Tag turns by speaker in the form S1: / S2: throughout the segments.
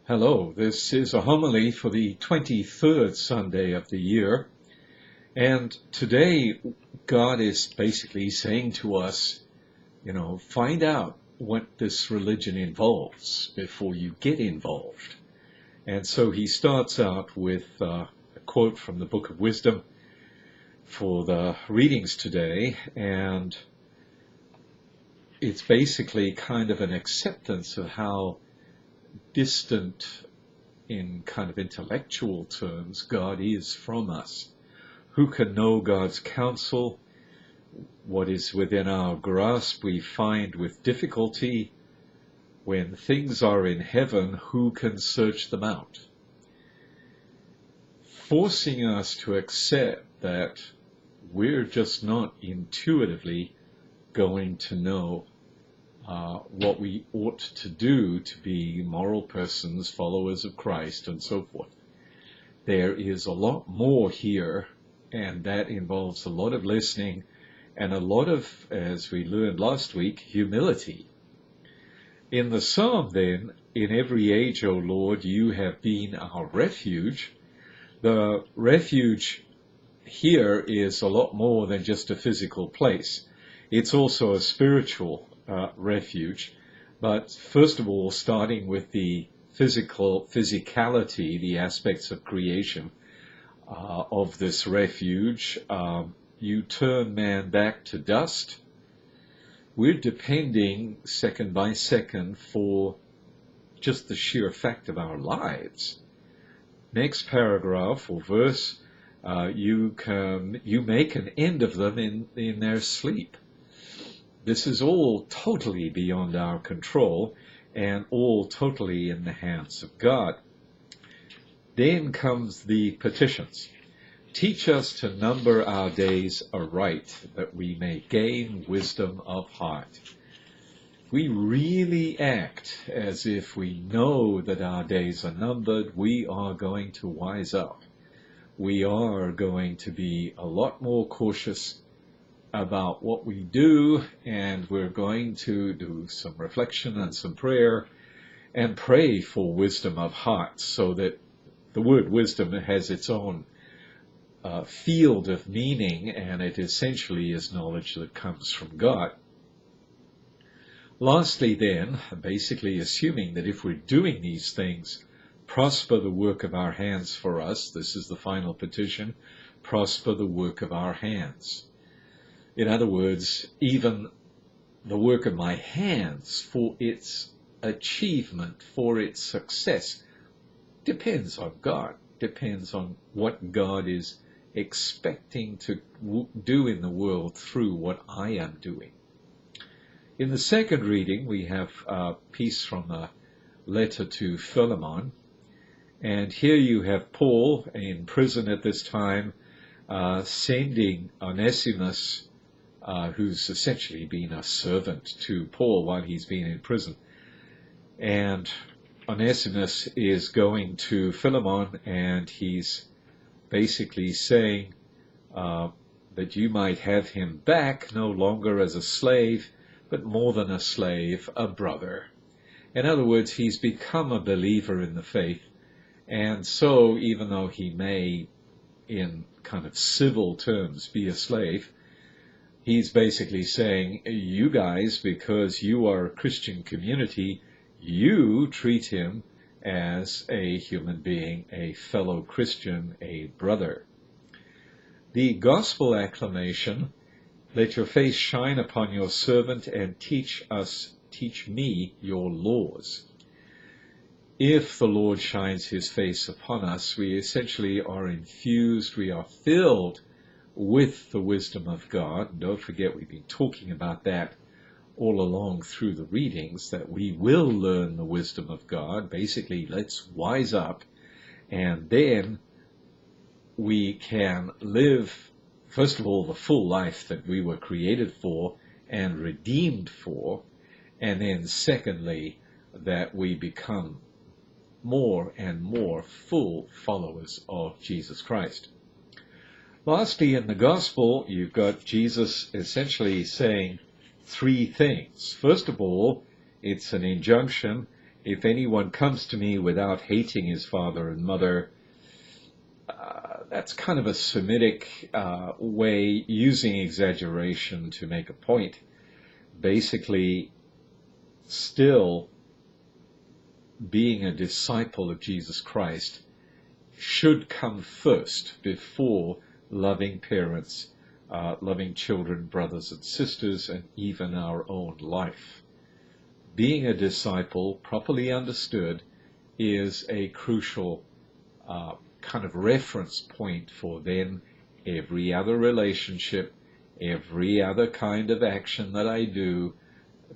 S1: Hello, this is a homily for the 23rd Sunday of the year, and today God is basically saying to us, find out what this religion involves before you get involved. And so he starts out with a quote from the Book of Wisdom for the readings today, and it's basically kind of an acceptance of how distant in kind of intellectual terms God is from us. Who can know God's counsel? What is within our grasp we find with difficulty. When things are in heaven, who can search them out? Forcing us to accept that we're just not intuitively going to know what we ought to do to be moral persons, followers of Christ, and so forth. There is a lot more here, and that involves a lot of listening and a lot of, as we learned last week, humility. In the psalm then, in every age, O Lord, you have been our refuge. The refuge here is a lot more than just a physical place. It's also a spiritual refuge, but first of all, starting with the physicality, the aspects of creation of this refuge, you turn man back to dust. We're depending second by second for just the sheer fact of our lives. Next paragraph or verse, you make an end of them in their sleep. This is all totally beyond our control and all totally in the hands of God. Then comes the petitions. Teach us to number our days aright, that we may gain wisdom of heart. We really act as if we know that our days are numbered. We are going to wise up. We are going to be a lot more cautious about what we do, and we're going to do some reflection and some prayer and pray for wisdom of heart, so that the word wisdom has its own field of meaning, and it essentially is knowledge that comes from God. Lastly then, basically assuming that if we're doing these things, prosper the work of our hands for us. This is the final petition. Prosper the work of our hands. In other words, even the work of my hands, for its achievement, for its success, depends on God, depends on what God is expecting to do in the world through what I am doing. In the second reading, we have a piece from a letter to Philemon, and here you have Paul in prison at this time, sending Onesimus, who's essentially been a servant to Paul while he's been in prison. And Onesimus is going to Philemon, and he's basically saying that you might have him back, no longer as a slave, but more than a slave, a brother. In other words, he's become a believer in the faith, and so even though he may, in kind of civil terms, be a slave, he's basically saying, you guys, because you are a Christian community, you treat him as a human being, a fellow Christian, a brother. The gospel acclamation, let your face shine upon your servant and teach me your laws. If the Lord shines his face upon us, we essentially are infused, we are filled with the wisdom of God. And don't forget, we've been talking about that all along through the readings, that we will learn the wisdom of God. Basically, let's wise up, and then we can live, first of all, the full life that we were created for and redeemed for, and then secondly, that we become more and more full followers of Jesus Christ. Lastly, in the gospel, you've got Jesus essentially saying three things. First of all, it's an injunction, if anyone comes to me without hating his father and mother, that's kind of a Semitic way, using exaggeration to make a point. Basically, still being a disciple of Jesus Christ should come first before loving parents, loving children, brothers and sisters, and even our own life. Being a disciple, properly understood, is a crucial kind of reference point for then every other relationship, every other kind of action that I do.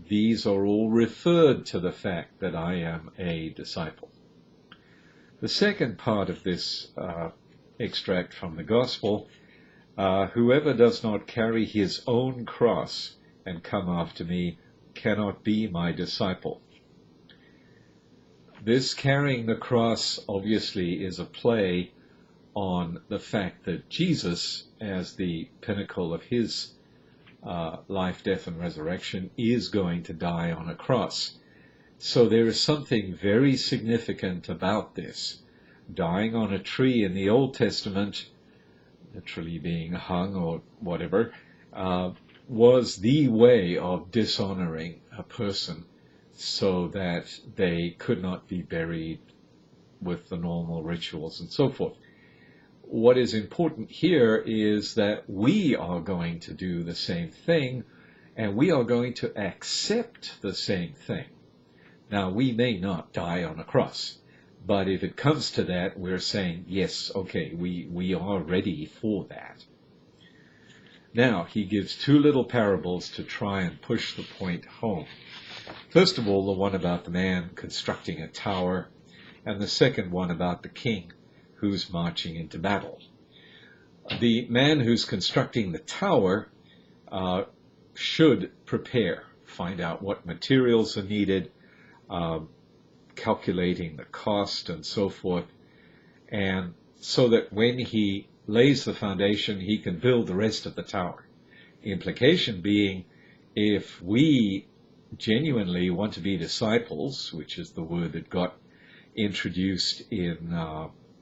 S1: These are all referred to the fact that I am a disciple. The second part of this extract from the Gospel, whoever does not carry his own cross and come after me cannot be my disciple. This carrying the cross obviously is a play on the fact that Jesus, as the pinnacle of his life, death, and resurrection, is going to die on a cross. So there is something very significant about this. Dying on a tree in the Old Testament, literally being hung or whatever, was the way of dishonoring a person so that they could not be buried with the normal rituals and so forth. What is important here is that we are going to do the same thing, and we are going to accept the same thing. Now, we may not die on a cross, but if it comes to that, we're saying, yes, okay, we are ready for that. Now, he gives two little parables to try and push the point home. First of all, the one about the man constructing a tower, and the second one about the king who's marching into battle. The man who's constructing the tower should prepare, find out what materials are needed, calculating the cost and so forth, and so that when he lays the foundation, he can build the rest of the tower. The implication being, if we genuinely want to be disciples, which is the word that got introduced in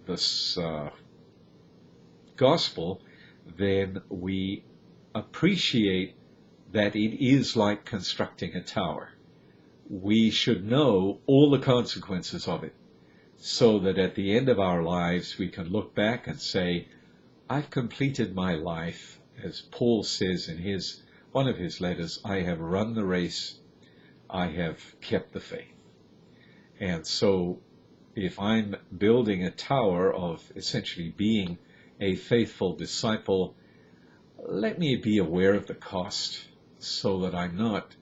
S1: this gospel, then we appreciate that it is like constructing a tower. We should know all the consequences of it, so that at the end of our lives we can look back and say, I've completed my life, as Paul says in one of his letters, I have run the race, I have kept the faith. And so if I'm building a tower of essentially being a faithful disciple, let me be aware of the cost so that I'm not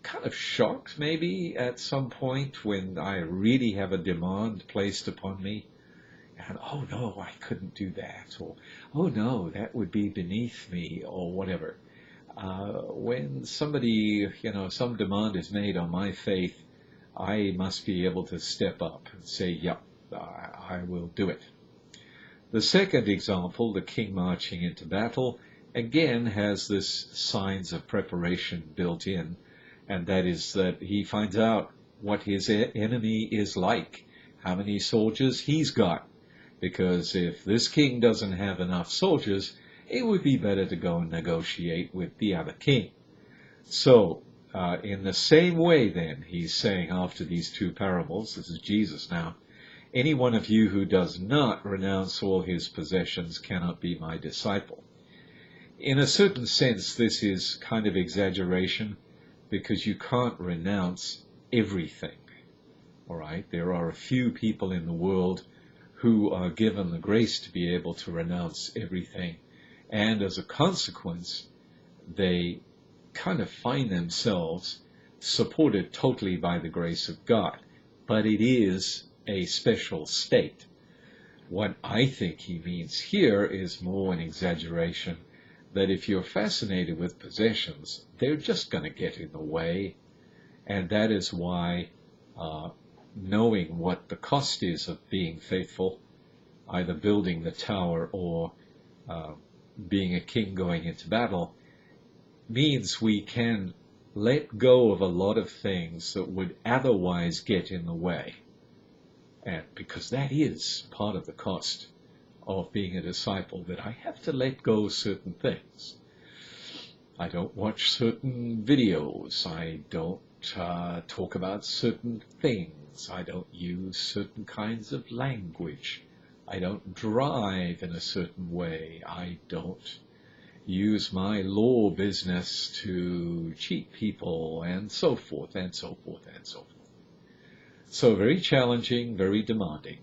S1: kind of shocked maybe at some point when I really have a demand placed upon me. And, oh no, I couldn't do that, or, oh no, that would be beneath me, or whatever. When somebody, some demand is made on my faith, I must be able to step up and say, yep, I will do it. The second example, the king marching into battle, again has this signs of preparation built in, and that is that he finds out what his enemy is like, how many soldiers he's got. Because if this king doesn't have enough soldiers, it would be better to go and negotiate with the other king. So, in the same way then, he's saying after these two parables, this is Jesus now, any one of you who does not renounce all his possessions cannot be my disciple. In a certain sense, this is kind of exaggeration, because you can't renounce everything. All right, there are a few people in the world who are given the grace to be able to renounce everything, and as a consequence, they kind of find themselves supported totally by the grace of God. But it is a special state. What I think he means here is more an exaggeration, that if you're fascinated with possessions, they're just going to get in the way, and that is why knowing what the cost is of being faithful, either building the tower or being a king going into battle, means we can let go of a lot of things that would otherwise get in the way. And because that is part of the cost of being a disciple, that I have to let go of certain things. I don't watch certain videos. I don't talk about certain things. I don't use certain kinds of language. I don't drive in a certain way. I don't use my law business to cheat people, and so forth, and so forth, and so forth. So very challenging, very demanding.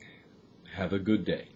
S1: Have a good day.